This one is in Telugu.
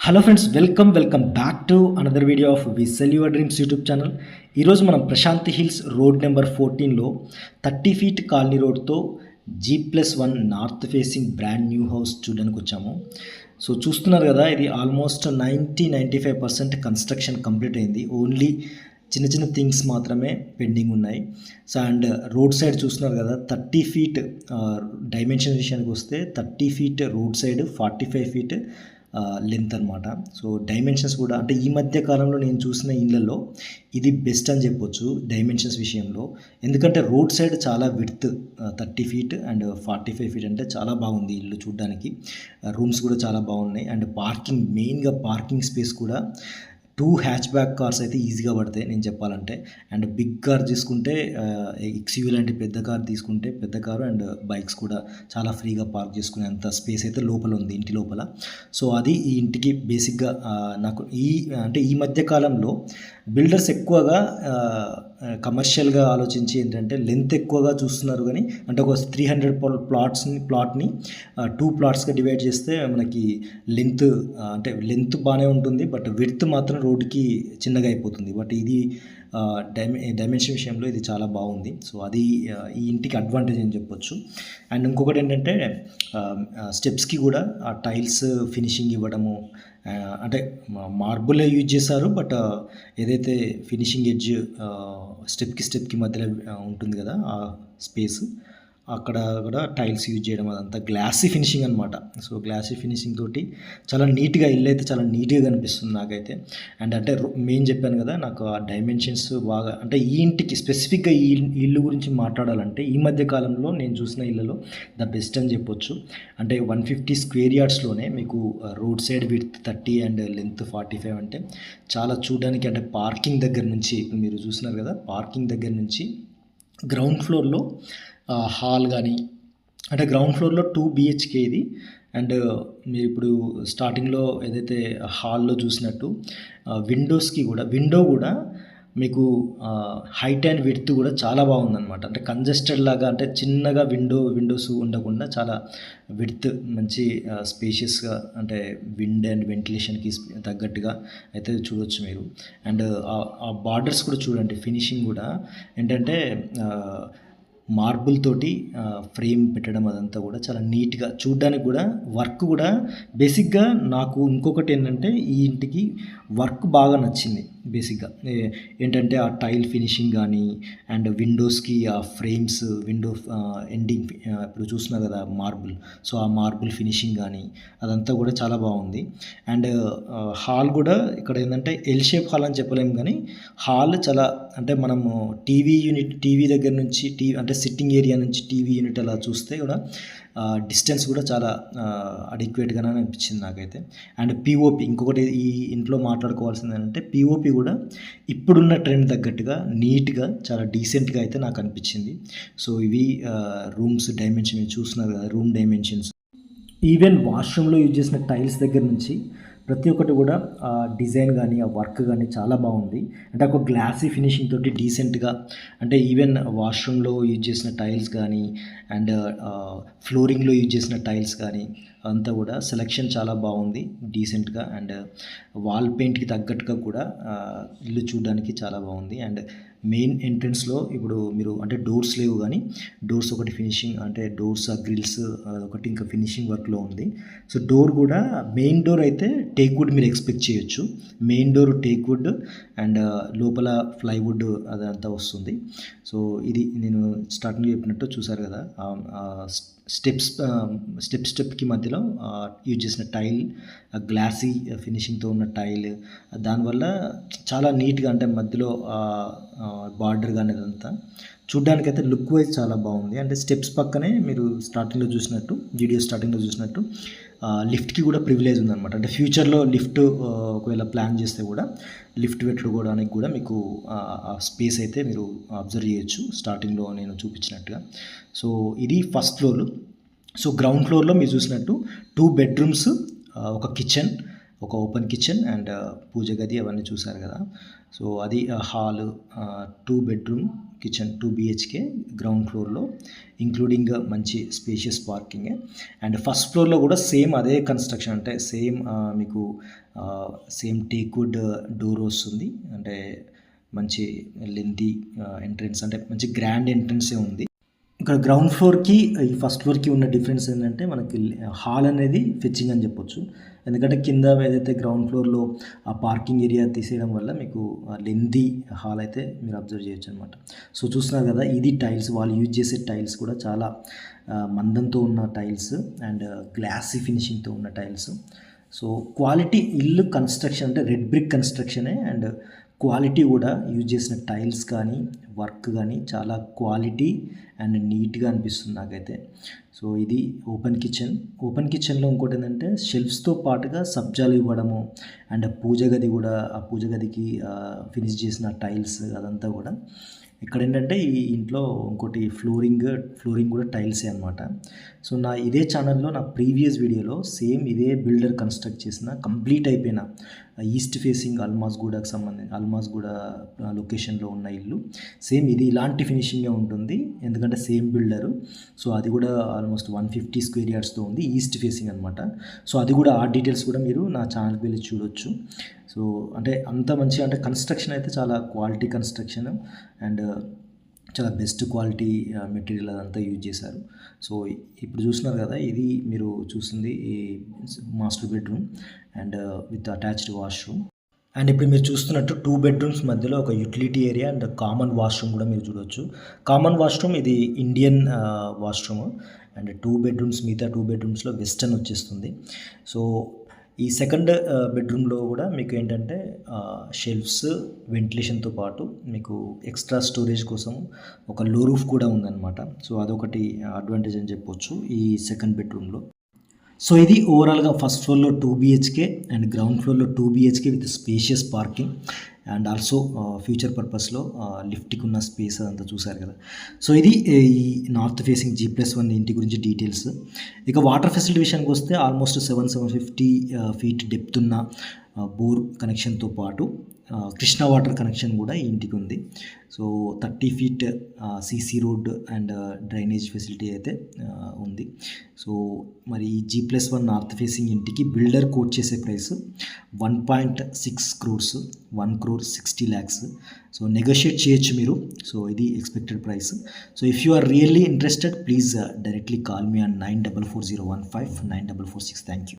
Hello friends, welcome back to another video of we sell your dreams YouTube channel. ఈరోజు మనం ప్రశాంతి హిల్స్ రోడ్ నెంబర్ 14లో 30 ఫీట్ కాలనీ రోడ్తో G+1 north facing brand new house చూడడానికి వచ్చాము. సో చూస్తున్నారు కదా, ఇది ఆల్మోస్ట్ 95% కన్స్ట్రక్షన్ కంప్లీట్ అయింది. ఓన్లీ చిన్న చిన్న థింగ్స్ మాత్రమే పెండింగ్ ఉన్నాయి. సో అండ్ రోడ్ సైడ్ చూస్తున్నారు కదా, 30 ఫీట్ డైమెన్షన్ విషయానికి వస్తే 30 feet road side, 45 feet length అనమాట. సో డైమెన్షన్స్ కూడా అంటే ఈ మధ్య కాలంలో నేను చూసిన ఇళ్ళల్లో ఇది బెస్ట్ అని చెప్పొచ్చు డైమెన్షన్స్ విషయంలో. ఎందుకంటే రోడ్ సైడ్ చాలా విడ్త్ 30 ఫీట్ అండ్ 45 ఫీట్ అంటే చాలా బాగుంది ఇల్లు చూడడానికి. రూమ్స్ కూడా చాలా బాగున్నాయి అండ్ పార్కింగ్, మెయిన్గా పార్కింగ్ స్పేస్ కూడా 2 హ్యాచ్ బ్యాక్ కార్స్ అయితే ఈజీగా పడతాయి నేను చెప్పాలంటే. అండ్ బిగ్ కార్ తీసుకుంటే XUV లాంటి పెద్ద కార్ తీసుకుంటే పెద్ద కారు అండ్ బైక్స్ కూడా చాలా ఫ్రీగా పార్క్ చేసుకునేంత స్పేస్ అయితే లోపల ఉంది, ఇంటి లోపల. సో అది ఈ ఇంటికి బేసిక్గా నాకు ఈ మధ్య కాలంలో బిల్డర్స్ ఎక్కువగా కమర్షియల్గా ఆలోచించి ఏంటంటే లెంత్ ఎక్కువగా చూస్తున్నారు. కానీ అంటే ఒక 300 ప్లాట్ని 2 ప్లాట్స్గా డివైడ్ చేస్తే మనకి లెంత్ బాగానే ఉంటుంది, బట్ విడ్త్ మాత్రం రోడ్డుకి చిన్నగా అయిపోతుంది. బట్ ఇది డైమెన్షన్ విషయంలో ఇది చాలా బాగుంది. సో అది ఈ ఇంటికి అడ్వాంటేజ్ అని చెప్పొచ్చు. అండ్ ఇంకొకటి ఏంటంటే స్టెప్స్కి కూడా ఆ టైల్స్ ఫినిషింగ్ ఇవ్వడము, అంటే మార్బుల్ యూజ్ చేశారు, బట్ ఏదైతే ఫినిషింగ్ ఎడ్జ్ స్టెప్కి మధ్యలో ఉంటుంది కదా ఆ స్పేస్, అక్కడ కూడా టైల్స్ యూజ్ చేయడం, అదంతా గ్లాసీ ఫినిషింగ్ అనమాట. సో గ్లాసీ ఫినిషింగ్ తోటి చాలా నీట్గా ఇల్లు అయితే చాలా నీట్గా కనిపిస్తుంది నాకైతే. అండ్ అంటే మెయిన్ చెప్పాను కదా, నాకు ఆ డైమెన్షన్స్ బాగా, అంటే ఈ ఇంటికి స్పెసిఫిక్గా ఈ ఇల్లు గురించి మాట్లాడాలంటే ఈ మధ్య కాలంలో నేను చూసిన ఇళ్ళలో ద బెస్ట్ అని చెప్పొచ్చు. అంటే 150 స్క్వేర్ యార్డ్స్లోనే మీకు road side width 30 and length 45 అంటే చాలా చూడడానికి, అంటే పార్కింగ్ దగ్గర నుంచి ఇప్పుడు మీరు చూస్తున్నారు కదా, పార్కింగ్ దగ్గర నుంచి గ్రౌండ్ ఫ్లోర్లో హాల్ కానీ, అంటే గ్రౌండ్ ఫ్లోర్లో 2 BHK ఇది. అండ్ మీరు ఇప్పుడు స్టార్టింగ్లో ఏదైతే హాల్లో చూసినట్టు విండో కూడా మీకు హైట్ అండ్ విడ్త్ కూడా చాలా బాగుందన్నమాట. అంటే కంజెస్టెడ్ లాగా, అంటే చిన్నగా విండోస్ ఉండకుండా చాలా విడ్త్ మంచి స్పేషియస్గా, అంటే విండ్ అండ్ వెంటిలేషన్కి తగ్గట్టుగా అయితే చూడవచ్చు మీరు. అండ్ ఆ బార్డర్స్ కూడా చూడండి, ఫినిషింగ్ కూడా ఏంటంటే మార్బుల్ తోటి ఫ్రేమ్ పెట్టడం, అదంతా కూడా చాలా నీట్గా చూడడానికి కూడా. వర్క్ కూడా బేసిక్గా నాకు ఇంకొకటి ఏంటంటే ఈ ఇంటికి వర్క్ బాగా నచ్చింది. బేసిక్గా ఏంటంటే ఆ టైల్ ఫినిషింగ్ కానీ, అండ్ విండోస్కి ఆ ఫ్రేమ్స్, విండో ఎండింగ్ ఇప్పుడు చూస్తున్నారు కదా మార్బుల్, సో ఆ మార్బుల్ ఫినిషింగ్ కానీ అదంతా కూడా చాలా బాగుంది. అండ్ హాల్ కూడా ఇక్కడ ఏంటంటే ఎల్ షేప్ హాల్ అని చెప్పలేము, కానీ హాల్ చాలా, అంటే మనము టీవీ దగ్గర నుంచి అంటే సిట్టింగ్ ఏరియా నుంచి టీవీ యూనిట్ అలా చూస్తే కూడా డిస్టెన్స్ కూడా చాలా అడిక్వేట్గానే అనిపించింది నాకైతే. అండ్ పిఓపి ఇంకొకటి ఈ ఇంట్లో మాట్లాడుకోవాల్సింది ఏంటంటే, పిఓపి కూడా ఇప్పుడున్న ట్రెండ్ తగ్గట్టుగా నీట్గా చాలా డీసెంట్గా అయితే నాకు అనిపించింది. సో ఇవి రూమ్స్ డైమెన్షన్ మీరు చూస్తున్నారు కదా, రూమ్ డైమెన్షన్స్. ఈవెన్ వాష్రూమ్లో యూజ్ చేసిన టైల్స్ దగ్గర నుంచి ప్రతి ఒక్కటి కూడా ఆ డిజైన్ కానీ ఆ వర్క్ కానీ చాలా బాగుంది. అంటే ఒక గ్లాసీ ఫినిషింగ్ తోటి డీసెంట్గా, అంటే ఈవెన్ వాష్రూమ్లో యూజ్ చేసిన టైల్స్ కానీ అండ్ ఫ్లోరింగ్లో యూజ్ చేసిన టైల్స్ కానీ అంతా కూడా సెలెక్షన్ చాలా బాగుంది డీసెంట్గా. అండ్ వాల్ పెయింట్కి తగ్గట్టుగా కూడా ఇల్లు చూడడానికి చాలా బాగుంది. అండ్ మెయిన్ ఎంట్రన్స్లో ఇప్పుడు మీరు, అంటే డోర్స్ లేవు కానీ డోర్స్ ఒకటి ఫినిషింగ్, అంటే డోర్స్ ఆ గ్రిల్స్ ఒకటి ఇంకా ఫినిషింగ్ వర్క్లో ఉంది. సో డోర్ కూడా మెయిన్ డోర్ అయితే టేక్వుడ్ మీరు ఎక్స్పెక్ట్ చేయొచ్చు. మెయిన్ డోర్ టేక్వుడ్ అండ్ లోపల ప్లైవుడ్ అదంతా వస్తుంది. సో ఇది నేను స్టార్టింగ్లో చెప్పినట్టు చూసారు కదా, స్టెప్కి మధ్యలో యూజ్ చేసిన టైల్, గ్లాసీ ఫినిషింగ్తో ఉన్న టైల్, దానివల్ల చాలా నీట్గా, అంటే మధ్యలో బార్డర్ కానీ అదంతా చూడ్డానికైతే లుక్ వైజ్ చాలా బాగుంది. అంటే స్టెప్స్ పక్కనే మీరు వీడియో స్టార్టింగ్లో చూసినట్టు లిఫ్ట్కి కూడా ప్రివిలేజ్ ఉందన్నమాట. అంటే ఫ్యూచర్లో లిఫ్ట్ ఒకవేళ ప్లాన్ చేస్తే కూడా లిఫ్ట్ పెట్టుకోవడానికి కూడా మీకు ఆ స్పేస్ అయితే మీరు అబ్జర్వ్ చేయొచ్చు స్టార్టింగ్లో నేను చూపించినట్టుగా. సో ఇది ఫస్ట్ ఫ్లోర్. సో గ్రౌండ్ ఫ్లోర్లో మీరు చూసినట్టు 2 బెడ్రూమ్స్, ఒక కిచెన్ ఒక ఓపెన్ కిచెన్ అండ్ పూజ గది అవన్నీ చూసారు కదా. సో అది hall, 2 bedroom kitchen, 2 BHK ground ఫ్లోర్లో, ఇంక్లూడింగ్ మంచి స్పేషియస్ పార్కింగ్. అండ్ ఫస్ట్ ఫ్లోర్లో కూడా సేమ్ అదే కన్స్ట్రక్షన్, అంటే సేమ్ మీకు సేమ్ టేక్వుడ్ డోర్ వస్తుంది. అంటే మంచి లెంతీ ఎంట్రన్స్, అంటే మంచి గ్రాండ్ ఎంట్రన్సే ఉంది. ఇక్కడ గ్రౌండ్ ఫ్లోర్కి ఈ ఫస్ట్ ఫ్లోర్కి ఉన్న డిఫరెన్స్ ఏంటంటే మనకి హాల్ అనేది ఫెచ్చింగ్ అని చెప్పొచ్చు. ఎందుకంటే కింద ఏదైతే గ్రౌండ్ ఫ్లోర్లో ఆ పార్కింగ్ ఏరియా తీసేయడం వల్ల మీకు లెంతీ హాల్ అయితే మీరు అబ్జర్వ్ చేయొచ్చు అనమాట. సో చూస్తున్నారు కదా, ఇది టైల్స్, వాళ్ళు యూజ్ చేసే టైల్స్ కూడా చాలా మందంతో ఉన్న టైల్స్ అండ్ గ్లాసీ ఫినిషింగ్తో ఉన్న టైల్స్. సో క్వాలిటీ ఇల్లు కన్స్ట్రక్షన్ అంటే రెడ్ బ్రిక్ కన్స్ట్రక్షనే, అండ్ క్వాలిటీ కూడా యూజ్ చేసిన టైల్స్ కానీ వర్క్ కానీ చాలా క్వాలిటీ అండ్ నీట్గా అనిపిస్తుంది నాకైతే. సో ఇది ఓపెన్ కిచెన్. ఓపెన్ కిచెన్లో ఇంకోటి ఏంటంటే షెల్ఫ్స్తో పాటుగా సబ్జాలు ఇవ్వడము, అండ్ పూజ గది కూడా, ఆ పూజ గదికి ఫినిష్ చేసిన టైల్స్ అదంతా కూడా. ఇక్కడ ఏంటంటే ఈ ఇంట్లో ఇంకోటి ఫ్లోరింగ్ కూడా టైల్సే అనమాట. సో ఇదే ఛానల్లో నా ప్రీవియస్ వీడియోలో సేమ్ ఇదే బిల్డర్ కన్స్ట్రక్ట్ చేసిన కంప్లీట్ అయిపోయిన ఈస్ట్ ఫేసింగ్ అల్మాస్గూడకు సంబంధించి అల్మాస్గూడ లొకేషన్లో ఉన్న ఇల్లు సేమ్ ఇది ఇలాంటి ఫినిషింగే ఉంటుంది, ఎందుకంటే సేమ్ బిల్డరు. సో అది కూడా ఆల్మోస్ట్ 150 స్క్వేర్ యార్డ్స్తో ఉంది, ఈస్ట్ ఫేసింగ్ అనమాట. సో అది కూడా ఆ డీటెయిల్స్ కూడా మీరు నా ఛానల్కి వెళ్ళి చూడొచ్చు. సో అంటే అంత మంచిగా, అంటే కన్స్ట్రక్షన్ అయితే చాలా క్వాలిటీ కన్స్ట్రక్షన్ అండ్ చాలా బెస్ట్ క్వాలిటీ మెటీరియల్ అదంతా యూజ్ చేశారు. సో ఇప్పుడు చూస్తున్నారు కదా, ఇది మీరు చూస్తుంది ఈ master bedroom and with attached washroom. And ఇప్పుడు మీరు చూస్తున్నట్టు 2 బెడ్రూమ్స్ మధ్యలో ఒక utility area and common washroom కూడా మీరు చూడొచ్చు. కామన్ వాష్రూమ్ ఇది ఇండియన్ వాష్రూమ్, అండ్ 2 బెడ్రూమ్స్, మిగతా 2 బెడ్రూమ్స్లో వెస్టర్న్ వచ్చేస్తుంది. సో ఈ సెకండ్ బెడ్రూమ్లో కూడా మీకు ఏంటంటే షెల్ఫ్స్, వెంటిలేషన్తో పాటు మీకు ఎక్స్ట్రా స్టోరేజ్ కోసం ఒక లో రూఫ్ కూడా ఉందన్నమాట. సో అదొకటి అడ్వాంటేజ్ అని చెప్పొచ్చు ఈ సెకండ్ బెడ్రూమ్లో. సో ఇది ఓవరాల్గా ఫస్ట్ ఫ్లోర్లో 2 బిహెచ్కే అండ్ గ్రౌండ్ ఫ్లోర్లో 2 BHK with spacious parking and also future పర్పస్లో లిఫ్ట్కి ఉన్న స్పేస్ అదంతా చూసారు కదా. సో ఇది ఈ నార్త్ ఫేసింగ్ G+1 ఇంటి గురించి డీటెయిల్స్. ఇక వాటర్ ఫెసిలిటీ విషయానికి వస్తే ఆల్మోస్ట్ 750 ఫీట్ డెప్త్ ఉన్న బోర్ కనెక్షన్తో పాటు కృష్ణా వాటర్ కనెక్షన్ కూడా ఈ ఇంటికి ఉంది. So 30 feet CC road and drainage facility అయితే ఉంది. సో మరి ఈ G+1 నార్త్ ఫేసింగ్ ఇంటికి బిల్డర్ కోట్ చేసే price 1.6 crores, 1,60 lakhs. So negotiate చేయొచ్చు మీరు. సో ఇది expected price. So if you are really interested, please directly call me on 944015 9446. Thank you.